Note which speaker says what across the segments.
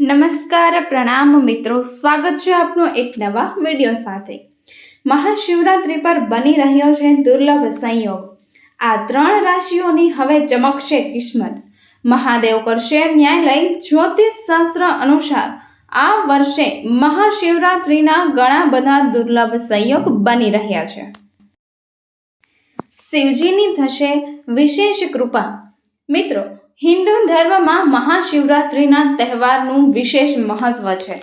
Speaker 1: નમસ્કાર પ્રણામ મિત્રો, સ્વાગત છે આપનો એક નવા વિડીયો સાથે। મહાશિવરાત્રિ પર બની રહ્યો છે દુર્લભ સંયોગ। આ ત્રણ રાશિઓની હવે ચમકશે કિસ્મત। મહાદેવ કરશે ન્યાયાલય। જ્યોતિષ શાસ્ત્ર અનુસાર આ વર્ષે મહાશિવરાત્રિના ઘણા બધા દુર્લભ સંયોગ બની રહ્યા છે। શિવજીની થશે વિશેષ કૃપા। મિત્રો, હિન્દુ ધર્મમાં મહાશિવરાત્રિના તહેવારનું વિશેષ મહત્વ છે।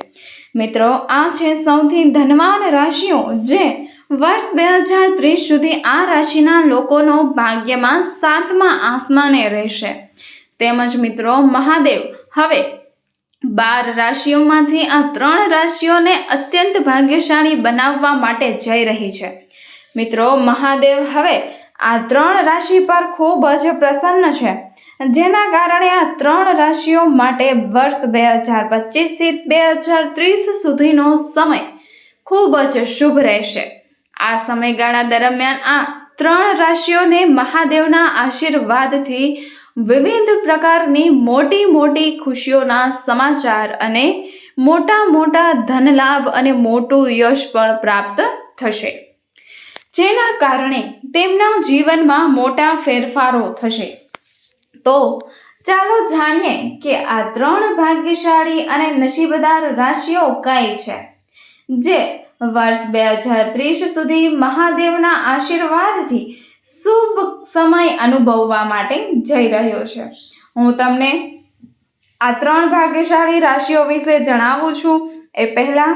Speaker 1: મિત્રો, આ છે સૌથી ધનવાન રાશિઓ જે વર્ષ 2030 સુધી આ રાશિના લોકોનો ભાગ્યમાં 7મા આસમાને રહેશે। તેમજ મિત્રો, મહાદેવ હવે 12 રાશિઓમાંથી આ 3 રાશિઓને અત્યંત ભાગ્યશાળી બનાવવા માટે જઈ રહી છે। મિત્રો, મહાદેવ હવે આ 3 રાશિ પર ખૂબ જ પ્રસન્ન છે, જેના કારણે આ 3 રાશિઓ માટે વર્ષ 2025 થી 2030 સુધીનો સમય ખૂબ જ શુભ રહેશે। આ સમયગાળા દરમિયાન આ 3 રાશિઓને મહાદેવના આશીર્વાદથી વિવિધ પ્રકારની મોટી ખુશીઓના સમાચાર અને મોટા ધનલાભ અને મોટું યશ પણ પ્રાપ્ત થશે, જેના કારણે તેમના જીવનમાં મોટા ફેરફારો થશે। તો ચાલો જાણીએ કે આ 3 ભાગ્યશાળી અને નસીબદાર રાશિઓ કઈ છે, જે વર્ષ 2030 સુધી મહાદેવના આશીર્વાદથી શુભ સમય અનુભવવા માટે જઈ રહ્યો છે। હું તમને આ 3 ભાગ્યશાળી રાશિઓ વિશે જણાવું છું એ પહેલા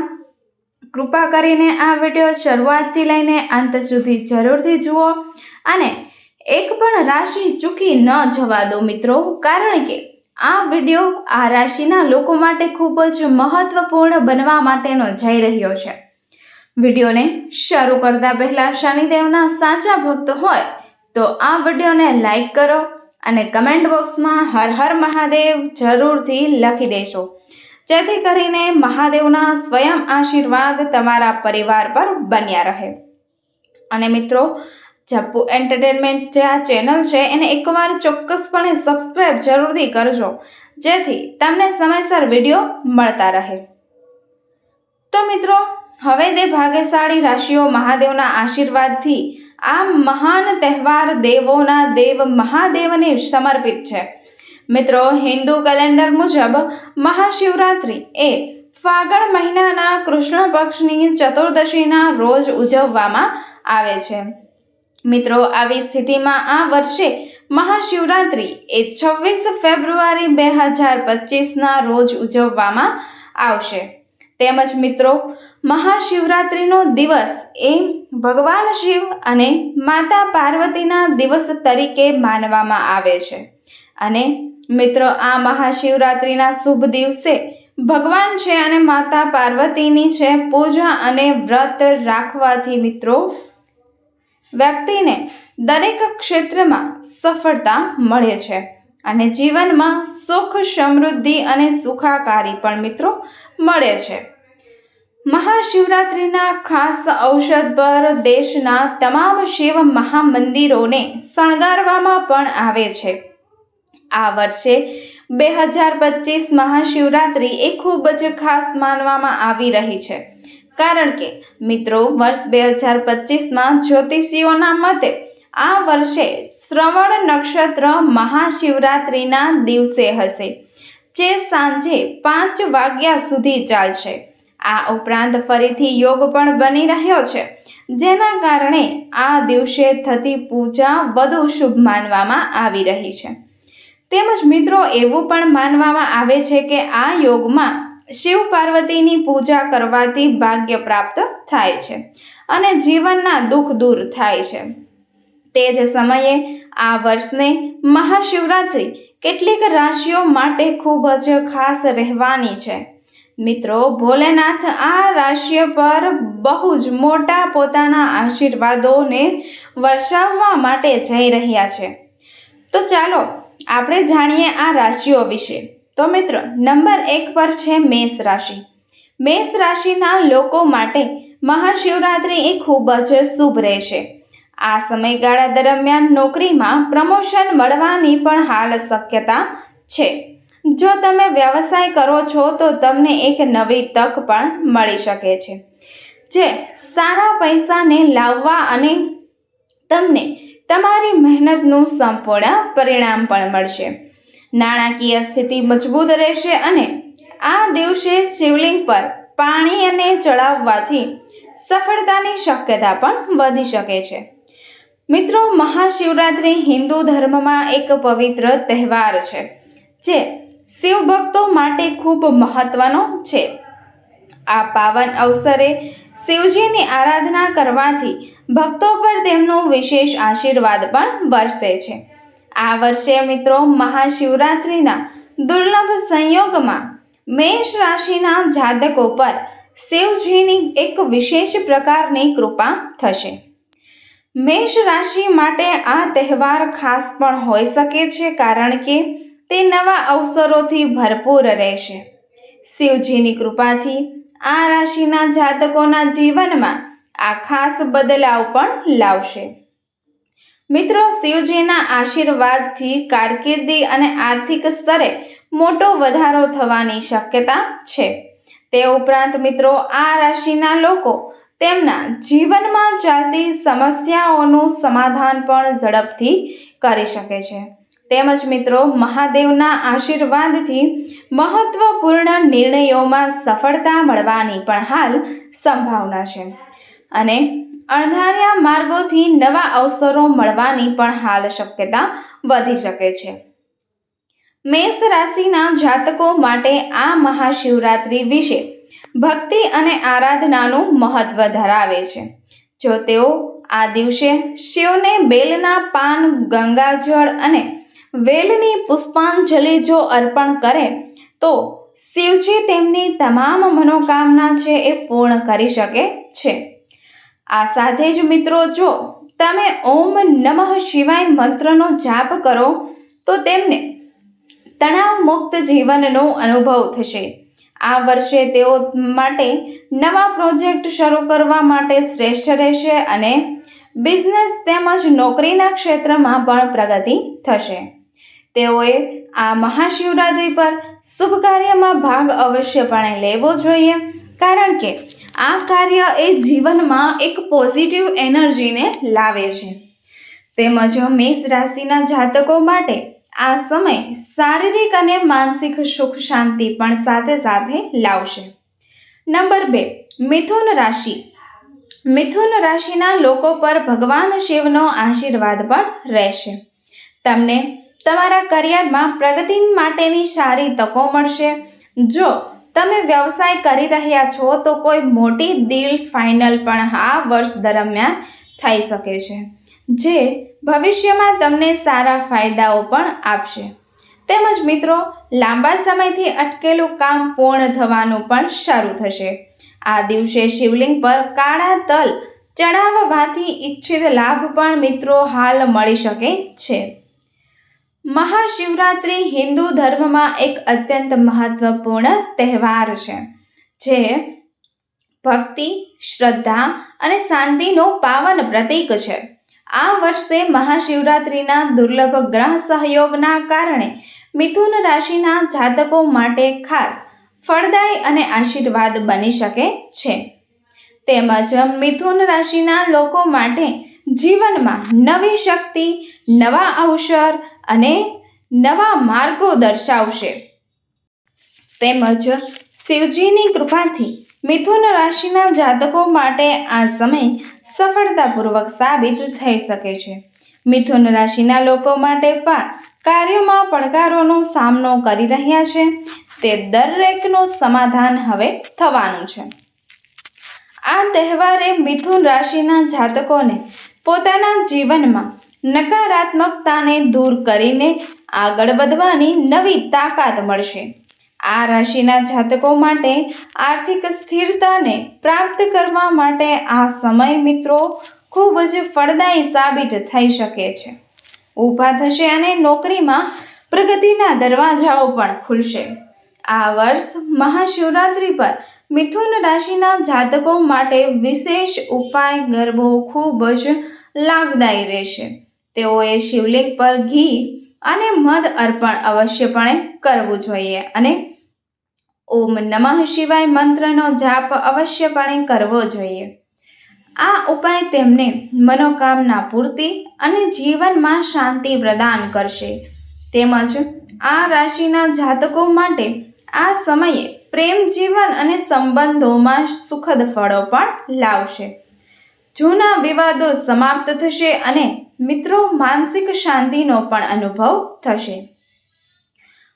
Speaker 1: કૃપા કરીને આ વિડીયો શરૂઆતથી લઈને અંત સુધી જરૂરથી જુઓ અને એક પણ રાશિ ચૂકી ન જવા દો મિત્રો, કારણ કે આ વિડીયો આ રાશિના લોકો માટે ખૂબ જ મહત્વપૂર્ણ બનવા માટેનો જઈ રહ્યો છે। વિડીયોને શરૂ કરતા પહેલા શનિદેવના સાચા ભક્ત હોય તો આ વિડીયોને લાઈક કરો અને કમેન્ટ બોક્સમાં હર હર મહાદેવ જરૂરથી લખી દેશો, જેથી કરીને મહાદેવના સ્વયં આશીર્વાદ તમારા પરિવાર પર બન્યા રહે। અને મિત્રો, જપ્પુ એન્ટરટેનમેન્ટ જે આ ચેનલ છે એને એકવાર ચોક્કસપણે સબસ્ક્રાઇબ જરૂરથી કરજો, જેથી તમને સમયસર વિડીયો મળતા રહે। તો મિત્રો, હવે તે ભાગ્યશાળી રાશિઓ મહાદેવના આશીર્વાદથી આ મહાન તહેવાર દેવોના દેવ મહાદેવને સમર્પિત છે। મિત્રો, હિન્દુ કેલેન્ડર મુજબ મહાશિવરાત્રિ એ ફાગણ મહિનાના કૃષ્ણ પક્ષની ચતુર્દશીના રોજ ઉજવવામાં આવે છે। મિત્રો, આવી સ્થિતિમાં આ વર્ષે મહાશિવરાત્રિ એ 26 ફેબ્રુઆરી 2025ના રોજ ઉજવવામાં આવશે। તેમજ મિત્રો, મહાશિવરાત્રિનો દિવસ એ ભગવાન શિવ અને માતા પાર્વતીના દિવસ તરીકે માનવામાં આવે છે। અને મિત્રો, આ મહાશિવરાત્રિના શુભ દિવસે ભગવાન છે અને માતા પાર્વતીની છે પૂજા અને વ્રત રાખવાથી મિત્રો વ્યક્તિને દરેક ક્ષેત્રમાં સફળતા મળે છે અને જીવનમાં સુખ, સમૃદ્ધિ અને સુખાકારી પણ મિત્રો મળે છે। મહાશિવરાત્રિના ખાસ અવસર પર દેશના તમામ શિવ મહામંદિરોને શણગારવામાં પણ આવે છે। આ વર્ષે 2025 મહાશિવરાત્રિ એ ખૂબ જ ખાસ માનવામાં આવી રહી છે, કારણ કે મિત્રો વર્ષ 2025માં જ્યોતિષીઓના મતે આ વર્ષે શ્રવણ નક્ષત્ર મહાશિવરાત્રિના દિવસે હશે, જે સાંજે 5 વાગ્યા સુધી ચાલશે। આ ઉપરાંત ફરીથી યોગ પણ બની રહ્યો છે, જેના કારણે આ દિવસે થતી પૂજા વધુ શુભ માનવામાં આવી રહી છે। તેમજ મિત્રો, એવું પણ માનવામાં આવે છે કે આ યોગમાં શિવ પાર્વતીની પૂજા કરવાથી ભાગ્ય પ્રાપ્ત થાય છે અને જીવનના દુઃખ દૂર થાય છે। તે જ સમયે આ વર્ષને મહાશિવરાત્રિ કેટલીક રાશિઓ માટે ખૂબ જ ખાસ રહેવાની છે। મિત્રો, ભોલેનાથ આ રાશિ પર બહુ જ મોટા પોતાના આશીર્વાદોને વરસાવવા માટે જઈ રહ્યા છે। તો ચાલો આપણે જાણીએ આ રાશિઓ વિશે। તો મિત્રો, નંબર 1 પર છે મેષ રાશિ। મેષ રાશિના લોકો માટે મહાશિવરાત્રિ એ ખૂબ જ શુભ રહેશે। આ સમયગાળા દરમિયાન નોકરીમાં પ્રમોશન મળવાની પણ હાલ શક્યતા છે। જો તમે વ્યવસાય કરો છો તો તમને એક નવી તક પણ મળી શકે છે, જે સારા પૈસાને લાવવા અને તમને તમારી મહેનતનું સંપૂર્ણ પરિણામ પણ મળશે. નાણાકીય સ્થિતિ મજબૂત રહેશે અને આ દિવસે શિવલિંગ પર પાણી અને ચડાવવાથી સફળતાની શક્યતા પણ વધી શકે છે. મિત્રો, મહાશિવરાત્રિ હિન્દુ ધર્મમાં એક પવિત્ર તહેવાર છે, જે શિવ ભક્તો માટે ખૂબ મહત્વનો છે. આ પાવન અવસરે શિવજીની આરાધના કરવાથી ભક્તો પર તેમનો વિશેષ આશીર્વાદ પણ વરસે છે. આ વર્ષે મિત્રો મહાશિવરાત્રિના દુર્લભ સંયોગમાં મેષ રાશિના જાતકો પર શિવજીની એક વિશેષ પ્રકારની કૃપા થશે. મેષ રાશિ માટે આ તહેવાર ખાસ પણ હોઈ શકે છે, કારણ કે તે નવા અવસરોથી ભરપૂર રહેશે. શિવજીની કૃપાથી આ રાશિના જાતકોના જીવનમાં આ ખાસ બદલાવ પણ લાવશે. મિત્રો, શિવજીના આશીર્વાદથી કારકિર્દી અને આર્થિક સ્તરે મોટો વધારો થવાની શક્યતા છે. તે ઉપરાંત મિત્રો આ રાશિના લોકો તેમના જીવનમાં ચાલતી સમસ્યાઓનું સમાધાન પણ ઝડપથી કરી શકે છે. તેમજ મિત્રો મહાદેવના આશીર્વાદથી મહત્વપૂર્ણ નિર્ણયોમાં સફળતા મળવાની પણ હાલ સંભાવના છે અને અણધાર્યા માર્ગોથી નવા અવસરો મળવાની પણ હાલ શક્યતા વધી શકે છે. મેષ રાશિના જાતકો માટે આ મહાશિવરાત્રિ વિશે ભક્તિ અને આરાધનાનું મહત્વ ધરાવે છે. જો તેઓ આ દિવસે શિવને બેલના પાન, ગંગાજળ અને વેલની પુષ્પાંજલિ જો અર્પણ કરે તો શિવજી તેમની તમામ મનોકામના છે એ પૂર્ણ કરી શકે છે. આ સાથે જ મિત્રો જો તમે ઓમ નમઃ શિવાય મંત્રનો જાપ કરો તો તેમને તણાવ મુક્ત જીવનનો અનુભવ થશે. આ વર્ષે તેઓ માટે નવા પ્રોજેક્ટ શરૂ કરવા માટે શ્રેષ્ઠ રહેશે અને બિઝનેસ તેમજ નોકરીના ક્ષેત્રમાં પણ પ્રગતિ થશે. તેઓએ આ મહાશિવરાત્રિ પર શુભ કાર્યમાં ભાગ અવશ્યપણે લેવો જોઈએ, કારણ કે આ કાર્ય એ જીવનમાં એક પોઝિટિવ એનર્જીને લાવે છે. તેમજ મેષ રાશિના જાતકો માટે આ સમય શારીરિક અને માનસિક સુખ શાંતિ પણ સાથે સાથે લાવશે. નંબર 2, મિથુન રાશિ. મિથુન રાશિના લોકો પર ભગવાન શિવનો આશીર્વાદ પણ રહેશે. તમને તમારા કરિયરમાં પ્રગતિ માટેની સારી તકો મળશે. જો તમે વ્યવસાય કરી રહ્યા છો તો કોઈ મોટી ડીલ ફાઇનલ પણ આ વર્ષ દરમિયાન થઈ શકે છે, જે ભવિષ્યમાં તમને સારા ફાયદાઓ પણ આપશે. તેમજ મિત્રો લાંબા સમયથી અટકેલું કામ પૂર્ણ થવાનું પણ શરૂ થશે. આ દિવસે શિવલિંગ પર કાળા તલ ચડાવવાથી ઈચ્છિત લાભ પણ મિત્રો હાલ મળી શકે છે. મહાશિવરાત્રિ હિન્દુ ધર્મમાં એક અત્યંત મહત્વપૂર્ણ તહેવાર છે, જે ભક્તિ, શ્રદ્ધા અને શાંતિનું પાવન પ્રતીક છે. આ વર્ષે મહાશિવરાત્રિના દુર્લભ ગ્રહ સહયોગના કારણે મિથુન રાશિના જાતકો માટે ખાસ ફળદાયી અને આશીર્વાદ બની શકે છે. તેમજ મિથુન રાશિના લોકો માટે જીવનમાં નવી શક્તિ, નવા અવસર અને નવા માર્ગો દર્શાવશે. તેમજ શિવજીની કૃપાથી મિથુન રાશિના જાતકો માટે આ સમય સફળતાપૂર્વક સાબિત થઈ શકે છે. મિથુન રાશિના લોકો માટે પણ કાર્યોમાં પડકારોનો સામનો કરી રહ્યા છે, તે દરેકનું સમાધાન હવે થવાનું છે. આ તહેવારે મિથુન રાશિના જાતકોને પોતાના જીવનમાં નકારાત્મકતાને દૂર કરીને આગળ વધવાની નવી તાકાત મળશે. આ રાશિના જાતકો માટે આર્થિક સ્થિરતાને પ્રાપ્ત કરવા માટે આ સમય મિત્રો ખૂબ જ ફળદાયી સાબિત થઈ શકે છે. ઊભા થશે અને નોકરીમાં પ્રગતિના દરવાજાઓ પણ ખુલશે. આ વર્ષ મહાશિવરાત્રિ પર મિથુન રાશિના જાતકો માટે વિશેષ ઉપાય કરવો ખૂબ જ લાભદાયી રહેશે. તેઓએ શિવલિંગ પર ઘી અને મધ અર્પણ અવશ્યપણે કરવું જોઈએ અને ઓમ નમઃ શિવાય મંત્રનો જાપ અવશ્યપણે કરવો જોઈએ. આ ઉપાય તેમને મનોકામના પૂર્તિ અને જીવનમાં શાંતિ પ્રદાન કરશે. તેમજ આ રાશિના જાતકો માટે આ સમયે પ્રેમ જીવન અને સંબંધોમાં સુખદ ફળો પણ લાવશે. જૂના વિવાદો સમાપ્ત થશે અને મિત્રો માનસિક શાંતિનો પણ અનુભવ થશે.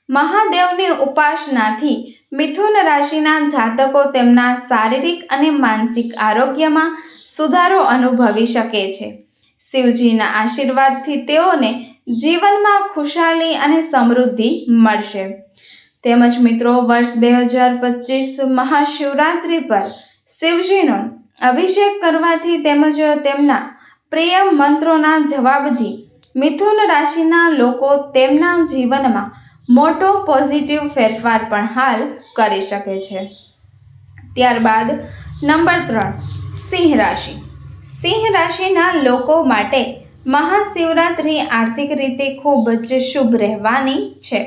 Speaker 1: મહાદેવની ઉપાસનાથી મિથુન રાશિના જાતકો તેમના શારીરિક અને માનસિક આરોગ્યમાં સુધારો અનુભવી શકે છે. શિવજીના આશીર્વાદથી તેઓને જીવનમાં ખુશાલી અને સમૃદ્ધિ મળશે. તેમજ મિત્રો વર્ષ 2025 મહાશિવરાત્રિ પર શિવજીનો અભિષેક કરવાથી તેમજ તેમના પ્રિય મંત્રોના જવાબથી મિથુન રાશિના લોકો તેમના જીવનમાં મોટો પોઝિટિવ ફેરફાર પણ હાલ કરી શકે છે. ત્યારબાદ નંબર 3 સિંહ રાશિ. સિંહ રાશિના લોકો માટે મહાશિવરાત્રિ આર્થિક રીતે ખૂબ જ શુભ રહેવાની છે.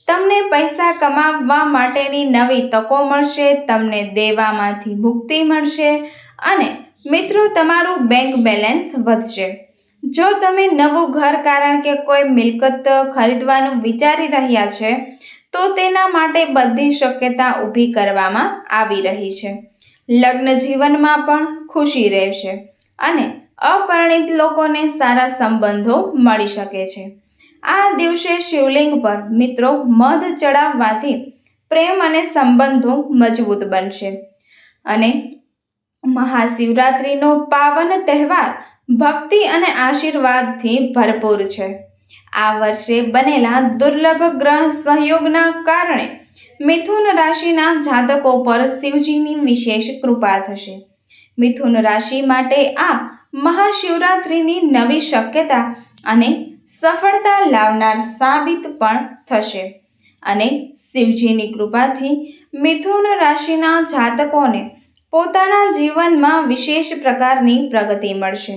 Speaker 1: તમને પૈસા કમાવવા માટેની નવી તકો મળશે. તમને દેવામાંથી મુક્તિ મળશે અને મિત્રો તમારું બેંક બેલેન્સ વધશે. જો તમે નવું ઘર કારણ કે કોઈ મિલકત ખરીદવાનું વિચારી રહ્યા છે તો તેના માટે બધી શક્યતા ઊભી કરવામાં આવી રહી છે. લગ્ન જીવનમાં પણ ખુશી રહેશે અને અપરિણિત લોકોને સારા સંબંધો મળી શકે છે. આ દિવસે શિવલિંગ પર મિત્રો મધ ચડાવવાથી પ્રેમ અને સંબંધો મજબૂત બનશે અને મહાશિવરાત્રિનો પાવન તહેવાર ભક્તિ અને આશીર્વાદથી ભરપૂર છે. આ વર્ષે બનેલા દુર્લભ ગ્રહ સહયોગના કારણે મિથુન રાશિના જાતકો પર શિવજીની વિશેષ કૃપા થશે. મિથુન રાશિ માટે આ મહાશિવરાત્રિની નવી શક્યતા અને સફળતા લાવનાર સાબિત પણ થશે અને શિવજીની કૃપાથી મિથુન રાશિના જાતકોને પોતાના જીવનમાં વિશેષ પ્રકારની પ્રગતિ મળશે.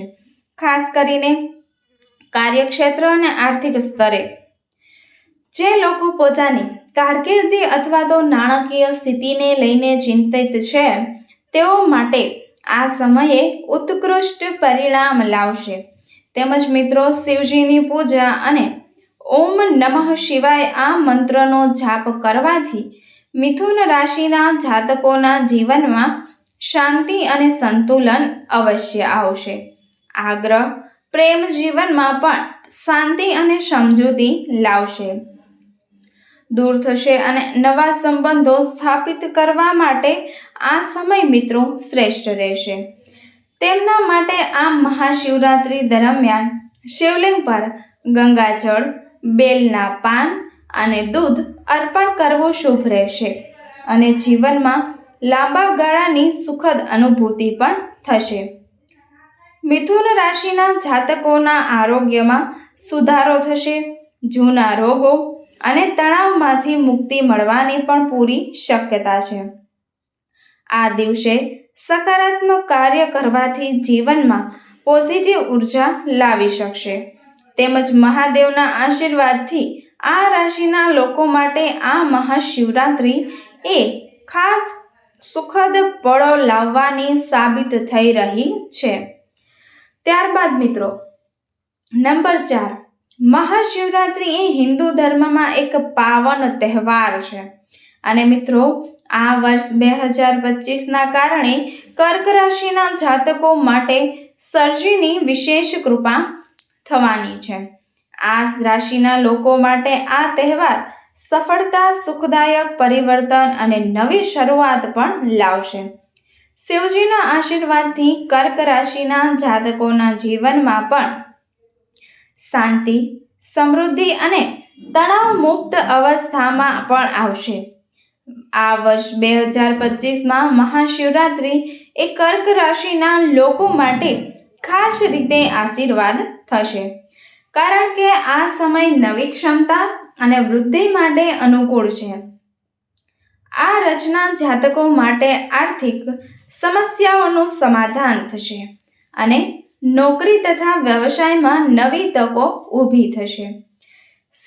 Speaker 1: ખાસ કરીને કાર્યક્ષેત્ર અને આર્થિક સ્તરે જે લોકો પોતાની કારકિર્દી અથવા તો નાણાકીય સ્થિતિને લઈને ચિંતિત છે તેઓ માટે આ સમયે ઉત્કૃષ્ટ પરિણામ લાવશે. તેમજ મિત્રો શિવજીની પૂજા અને ઓમ નમઃ શિવાય આ મંત્રનો જાપ કરવાથી મિથુન રાશિના જાતકોના જીવનમાં શાંતિ અને સંતુલન અવશ્ય આવશે. આ ગ્રહ પ્રેમ જીવનમાં પણ શાંતિ અને સમજૂતી લાવશે. દૂર થશે અને નવા સંબંધો સ્થાપિત કરવા માટે આ સમય મિત્રો શ્રેષ્ઠ રહેશે. તેમના માટે આ મહાશિવરાત્રિ દરમિયાન શિવલિંગ પર ગંગાજળ, બેલના પાન અને દૂધ અર્પણ કરવું શુભ રહેશે અને જીવનમાં લાંબા ગાળાની સુખદ અનુભૂતિ પણ થશે. મિથુન રાશિના જાતકોના આરોગ્યમાં સુધારો થશે. જૂના રોગો અને તણાવમાંથી મુક્તિ મળવાની પણ પૂરી શક્યતા છે. આ દિવસે સકારાત્મક કાર્ય કરવાથી જીવનમાં પોઝિટિવ ઉર્જા લાવી શકશે. તેમજ મહાદેવના આશીર્વાદથી આ રાશિના લોકો માટે આ મહાશિવરાત્રિ એ ખાસ સુખદ પળો લાવવાની સાબિત થઈ રહી છે. ત્યારબાદ મિત્રો નંબર 4 મહાશિવરાત્રિ એ હિન્દુ ધર્મમાં એક પાવન તહેવાર છે અને મિત્રો આ વર્ષ 2025ના કારણે કર્ક રાશિના જાતકો માટે શિવજીની વિશેષ કૃપા થવાની છે. આ રાશિના લોકો માટે આ તહેવાર સફળતા, સુખદાયક પરિવર્તન અને નવી શરૂઆત પણ લાવશે. શિવજીના આશીર્વાદથી કર્ક રાશિના જાતકોના જીવનમાં પણ શાંતિ, સમૃદ્ધિ અને તણાવ મુક્ત અવસ્થામાં પણ આવશે. આ વર્ષ 2025માં મહાશિવરાત્રિ એ કર્ક રાશિના લોકો માટે ખાસ રીતે આશીર્વાદ થશે કારણ કે આ સમય નવી ક્ષમતા અને વૃદ્ધિ માટે અનુકૂળ છે. આ રચના જાતકો માટે આર્થિક સમસ્યાઓનું સમાધાન થશે અને નોકરી તથા વ્યવસાયમાં નવી તકો ઊભી થશે.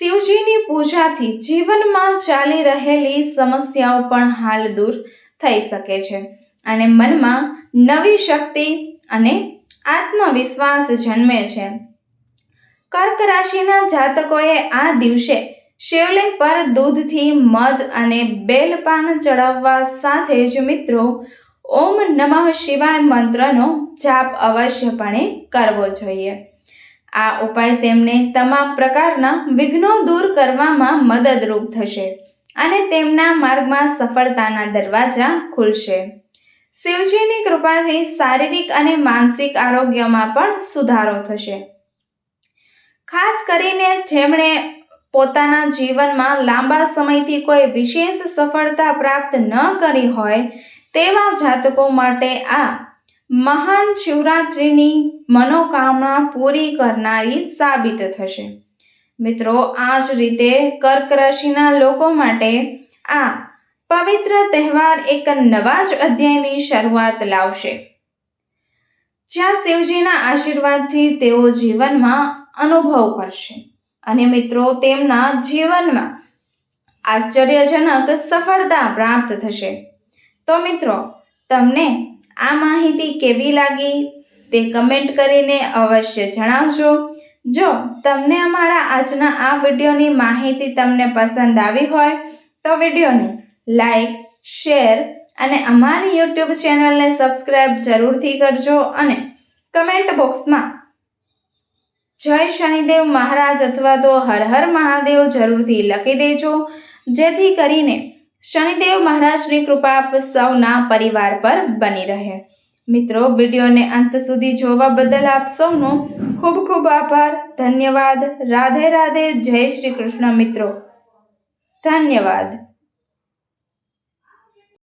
Speaker 1: શિવજીની પૂજાથી જીવનમાં ચાલી રહેલી સમસ્યાઓ પણ હાલ દૂર થઈ શકે છે અને મનમાં નવી શક્તિ અને આત્મવિશ્વાસ જન્મે છે. કર્ક રાશિના જાતકોએ આ દિવસે શિવલિંગ પર દૂધથી મધ અને બેલપાન ચડાવવા સાથે જ મિત્રો ઓમ નમઃ શિવાય મંત્રનો જાપ અવશ્યપણે કરવો જોઈએ. આ ઉપાય તેમને તમામ પ્રકારના વિઘ્નો દૂર કરવામાં મદદરૂપ થશે અને તેમના માર્ગમાં સફળતાના દરવાજા ખુલશે. શિવજીની કૃપાથી શારીરિક અને માનસિક આરોગ્યમાં પણ સુધારો થશે. ખાસ કરીને જેમણે પોતાના જીવનમાં લાંબા સમયથી કોઈ વિશેષ સફળતા પ્રાપ્ત ન કરી હોય તેવા જાતકો માટે આ મહાન શિવરાત્રિની મનોકામના પૂરી કરનારી સાબિત થશે. મિત્રો, આ જ રીતે કર્ક રાશિના લોકો માટે આ પવિત્ર તહેવાર એક નવા જ અધ્યાયની શરૂઆત લાવશે, જ્યાં શિવજીના આશીર્વાદથી તેઓ જીવનમાં અનુભવ કરશે અને મિત્રો તેમના જીવનમાં આશ્ચર્યજનક સફળતા પ્રાપ્ત થશે. તો મિત્રો, તમને આ માહિતી કેવી લાગી તે કમેન્ટ કરીને અવશ્ય જણાવજો. જો તમને અમારા આજના આ વિડીયોની માહિતી તમને પસંદ આવી હોય તો વિડીયોને લાઈક, શેર અને અમારી યુટ્યુબ ચેનલને સબસ્ક્રાઈબ જરૂરથી કરજો અને કમેન્ટ બોક્સમાં જય શનિદેવ મહારાજ અથવા તો હર હર મહાદેવ જરૂરથી લખી દેજો, જેથી કરીને શનિદેવ મહારાજની કૃપા આપ સૌના પરિવાર પર બની રહે. મિત્રો, વિડીયોને અંત સુધી જોવા બદલ આપ સૌનો ખૂબ ખૂબ આભાર. ધન્યવાદ. રાધે રાધે. જય શ્રી કૃષ્ણ. મિત્રો, ધન્યવાદ.